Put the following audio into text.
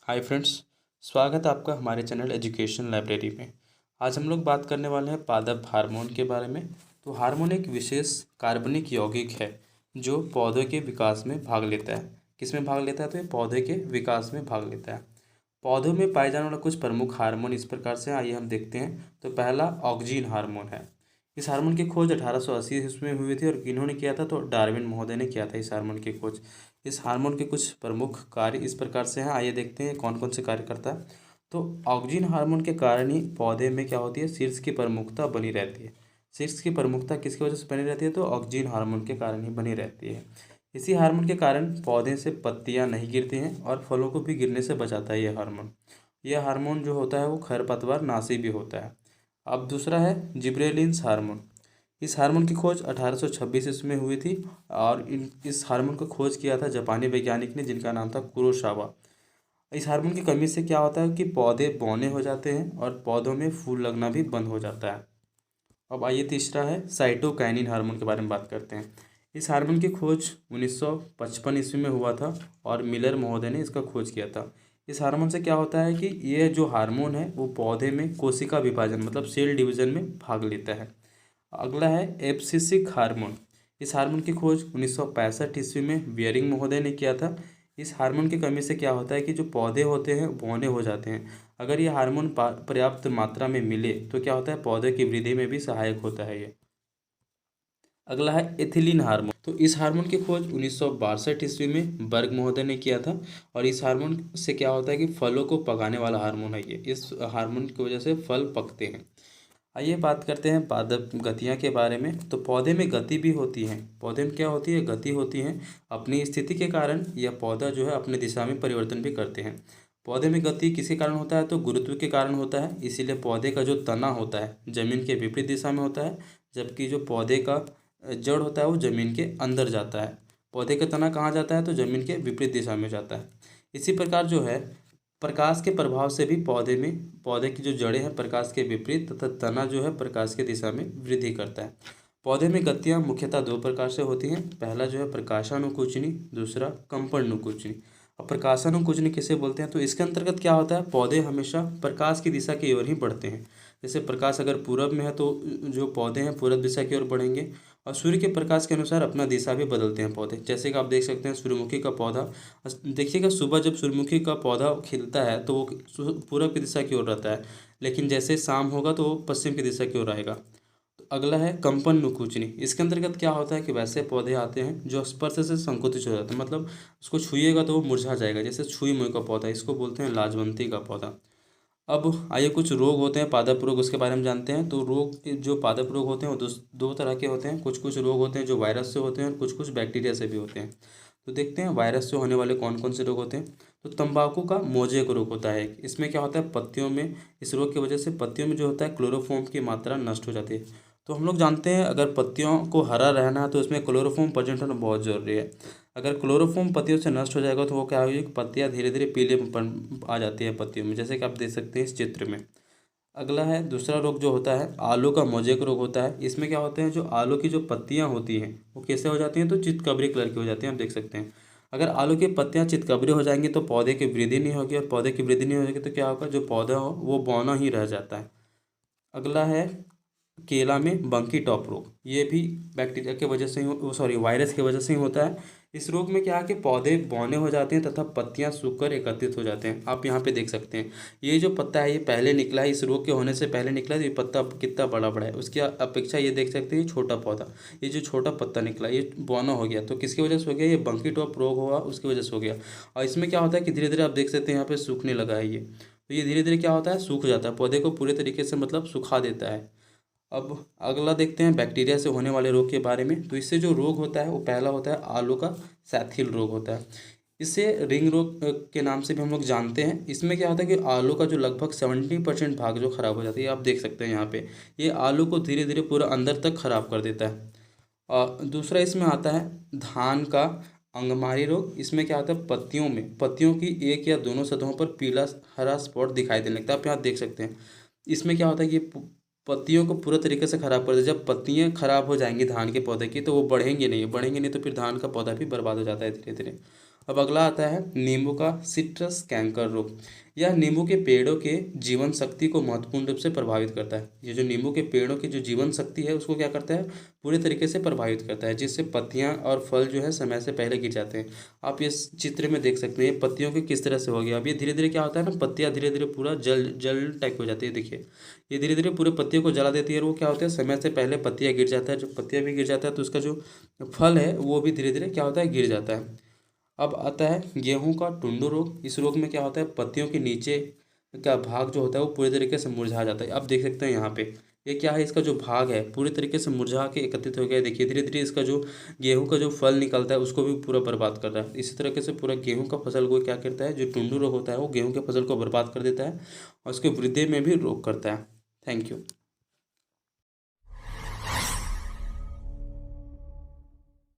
Hi friends. स्वागत है आपका हमारे चैनल एजुकेशन लाइब्रेरी में। आज हम लोग बात करने वाले हैं पादप हार्मोन के बारे में। तो हार्मोन एक विशेष कार्बनिक यौगिक है जो पौधे के विकास में भाग लेता है। किस में भाग लेता है? तो ये पौधे के विकास में भाग लेता है। पौधों में पाए जाने वाले कुछ प्रमुख हार्मोन इस प्रकार से हैं, आइए हम देखते हैं। तो पहला ऑक्जीन हार्मोन है। इस हार्मोन की खोज 1880 ईस्वी में हुई थी और किन्होंने किया था? तो डार्विन महोदय ने किया था इस हार्मोन की खोज। इस हार्मोन के कुछ प्रमुख कार्य इस प्रकार से हैं, आइए देखते हैं कौन कौन से कार्य करता है। तो ऑक्सीजन हार्मोन के कारण ही पौधे में क्या होती है? शीर्ष की प्रमुखता बनी रहती है। शीर्ष की प्रमुखता किसकी वजह से बनी रहती है? तो ऑक्सीजन हार्मोन के कारण ही बनी रहती है। इसी हार्मोन के कारण पौधे से पत्तियां नहीं गिरती हैं और फलों को भी गिरने से बचाता है यह हार्मोन। यह हार्मोन जो होता है वो खरपतवार नाशी भी होता है। अब दूसरा है जिब्रेलिन्स हार्मोन। इस हार्मोन की खोज 1826 ईस्वी में हुई थी और इस हार्मोन को खोज किया था जापानी वैज्ञानिक ने, जिनका नाम था कुरोसावा। इस हार्मोन की कमी से क्या होता है कि पौधे बौने हो जाते हैं और पौधों में फूल लगना भी बंद हो जाता है। अब आइए तीसरा है साइटोकाइनिन हार्मोन के बारे में बात करते हैं। इस हार्मोन की खोज 1955 ईस्वी में हुआ था और मिलर महोदय ने इसका खोज किया था। इस हार्मोन से क्या होता है कि ये जो हार्मोन है वो पौधे में कोशिका विभाजन मतलब सेल डिवीजन में भाग लेता है। अगला है एब्सिसिक हार्मोन। इस हार्मोन की खोज 1965 ईस्वी में बियरिंग महोदय ने किया था। इस हार्मोन की कमी से क्या होता है कि जो पौधे होते हैं बौने हो जाते हैं। अगर ये हार्मोन पर्याप्त मात्रा में मिले तो क्या होता है? पौधे की वृद्धि में भी सहायक होता है ये। अगला है एथिलीन हार्मोन। तो इस हार्मोन की खोज 1962 ईस्वी में बर्ग महोदय ने किया था और इस हार्मोन से क्या होता है कि फलों को पकाने वाला हार्मोन है ये। इस हार्मोन की वजह से फल पकते हैं। आइए बात करते हैं पादप गतियाँ के बारे में। तो पौधे में गति भी होती है। पौधे में क्या होती है? गति होती है। अपनी स्थिति के कारण यह पौधा जो है अपने दिशा में परिवर्तन भी करते हैं। पौधे में गति किसके कारण होता है? तो गुरुत्व के कारण होता है। इसीलिए पौधे का जो तना होता है जमीन के विपरीत दिशा में होता है, जबकि जो पौधे का जड़ होता है वो जमीन के अंदर जाता है। पौधे का तना कहाँ जाता है? तो जमीन के विपरीत दिशा में जाता है। इसी प्रकार जो है प्रकाश के प्रभाव से भी पौधे की जो जड़ें हैं प्रकाश के विपरीत तथा तना जो है प्रकाश की दिशा में वृद्धि करता है। पौधे में गतियाँ मुख्यतः दो प्रकार से होती हैं। पहला जो है प्रकाशानुकुंचनी, दूसरा कंपनानुकुंचनी। अब प्रकाशानुकुंचनी किसे बोलते हैं? तो इसके अंतर्गत क्या होता है? पौधे हमेशा प्रकाश की दिशा की ओर ही बढ़ते हैं। जैसे प्रकाश अगर पूरब में है तो जो पौधे हैं पूरब दिशा की ओर बढ़ेंगे और सूर्य के प्रकाश के अनुसार अपना दिशा भी बदलते हैं पौधे। जैसे कि आप देख सकते हैं सूर्यमुखी का पौधा, देखिएगा सुबह जब सूर्यमुखी का पौधा खिलता है तो वो पूरब की दिशा की ओर रहता है, लेकिन जैसे शाम होगा तो वो पश्चिम की दिशा की ओर आएगा। तो अगला है कंपन नुकुचनी। इसके अंतर्गत क्या होता है कि वैसे पौधे आते हैं जो स्पर्श से संकुचित हो जाते हैं, मतलब उसको छुइएगा तो वो मुरझा जाएगा। जैसे छुई मुई का पौधा, इसको बोलते हैं लाजवंती का पौधा। अब आइए कुछ रोग होते हैं पादप रोग, उसके बारे में जानते हैं। तो जो पादप रोग होते हैं वो दो तरह के होते हैं। कुछ कुछ रोग होते हैं जो वायरस से होते हैं और कुछ कुछ बैक्टीरिया से भी होते हैं। तो देखते हैं वायरस से होने वाले कौन कौन से रोग होते हैं। तो तंबाकू का मोजेक रोग होता है। इसमें क्या होता है? पत्तियों में, इस रोग की वजह से पत्तियों में जो होता है क्लोरोफॉर्म की मात्रा नष्ट हो जाती है। तो हम लोग जानते हैं अगर पत्तियों को हरा रहना है तो इसमें क्लोरोफॉर्म प्रेजेंट होना बहुत ज़रूरी है। अगर क्लोरोफॉर्म पत्तियों से नष्ट हो जाएगा तो वो क्या होगी? पत्तियाँ धीरे धीरे पीलेपन आ जाती है पत्तियों में, जैसे कि आप देख सकते हैं इस चित्र में। अगला है दूसरा रोग जो होता है आलू का मोजेक रोग होता है। इसमें क्या होते हैं? जो आलू की जो पत्तियां होती हैं वो कैसे हो जाती हैं? तो चितकबरी कलर की हो जाती हैं, आप देख सकते हैं। अगर आलू की पत्तियां चितकबरी हो जाएंगी तो पौधे की वृद्धि नहीं होगी और पौधे की वृद्धि नहीं होगी तो क्या होगा? जो पौधा हो वो बौना ही रह जाता है। अगला है केला में बंकी टॉप रोग। ये भी बैक्टीरिया की वजह से ही सॉरी वायरस की वजह से ही होता है। इस रोग में क्या है कि पौधे बौने हो जाते हैं तथा पत्तियां सूखकर एकत्रित हो जाते हैं। आप यहाँ पे देख सकते हैं ये जो पत्ता है ये पहले निकला है, इस रोग के होने से पहले निकला है। तो ये पत्ता कितना बड़ा बड़ा है, उसकी अपेक्षा ये देख सकते हैं ये छोटा पौधा, ये जो छोटा पत्ता निकला ये बौना हो गया। तो किसकी वजह से हो गया? ये बंकी टॉप रोग हुआ उसकी वजह से हो गया। और इसमें क्या होता है कि धीरे धीरे आप देख सकते हैं यहाँ पे सूखने लगा है ये। तो ये धीरे धीरे क्या होता है? सूख जाता है, पौधे को पूरे तरीके से मतलब सुखा देता है। अब अगला देखते हैं बैक्टीरिया से होने वाले रोग के बारे में। तो इससे जो रोग होता है वो पहला होता है आलू का सैथिल रोग होता है। इसे रिंग रोग के नाम से भी हम लोग जानते हैं। इसमें क्या होता है कि आलू का जो लगभग 70% भाग जो खराब हो जाती है, आप देख सकते हैं यहाँ पे ये आलू को धीरे धीरे पूरा अंदर तक खराब कर देता है। और दूसरा इसमें आता है धान का अंगमारी रोग। इसमें क्या होता है? पत्तियों की एक या दोनों सतहों पर पीला हरा स्पॉट दिखाई देने लगता है, आप यहाँ देख सकते हैं। इसमें क्या होता है कि पत्तियों को पूरा तरीके से खराब कर दे। जब पत्तियां खराब हो जाएंगी धान के पौधे की तो वो बढ़ेंगे नहीं तो फिर धान का पौधा भी बर्बाद हो जाता है धीरे धीरे। अब अगला आता है नींबू का सिट्रस कैंकर रोग। यह नींबू के पेड़ों के जीवन शक्ति को महत्वपूर्ण रूप से प्रभावित करता है। ये जो नींबू के पेड़ों की जो जीवन शक्ति है उसको क्या करता है, पूरे तरीके से प्रभावित करता है, जिससे पत्तियां और फल जो है समय से पहले गिर जाते हैं। आप इस चित्र में देख सकते हैं पत्तियों के किस तरह से हो गया। अब ये धीरे धीरे क्या होता है ना, पत्तियां धीरे धीरे पूरा जल जल टाइप हो जाती है। देखिए ये धीरे धीरे पूरे पत्तियों को जला देती है, और वो क्या होता है, समय से पहले पत्तियां गिर जाता है। जब पत्तियां भी गिर जाता है तो उसका जो फल है वो भी धीरे धीरे क्या होता है, गिर जाता है। अब आता है गेहूं का टुंडू रोग। इस रोग में क्या होता है, पत्तियों के नीचे का भाग जो होता है वो पूरी तरीके से मुरझा जाता है। अब देख सकते हैं यहाँ पे ये क्या है, इसका जो भाग है पूरी तरीके से मुरझा के एकत्रित हो गया है। देखिए धीरे धीरे इसका जो गेहूं का जो फल निकलता है उसको भी पूरा बर्बाद कर रहा है। इसी तरीके से पूरा गेहूं का फसल को क्या करता है, जो टुंडू रोग होता है वो गेहूं के फसल को बर्बाद कर देता है और उसके वृद्धि में भी रोक करता है। Thank you.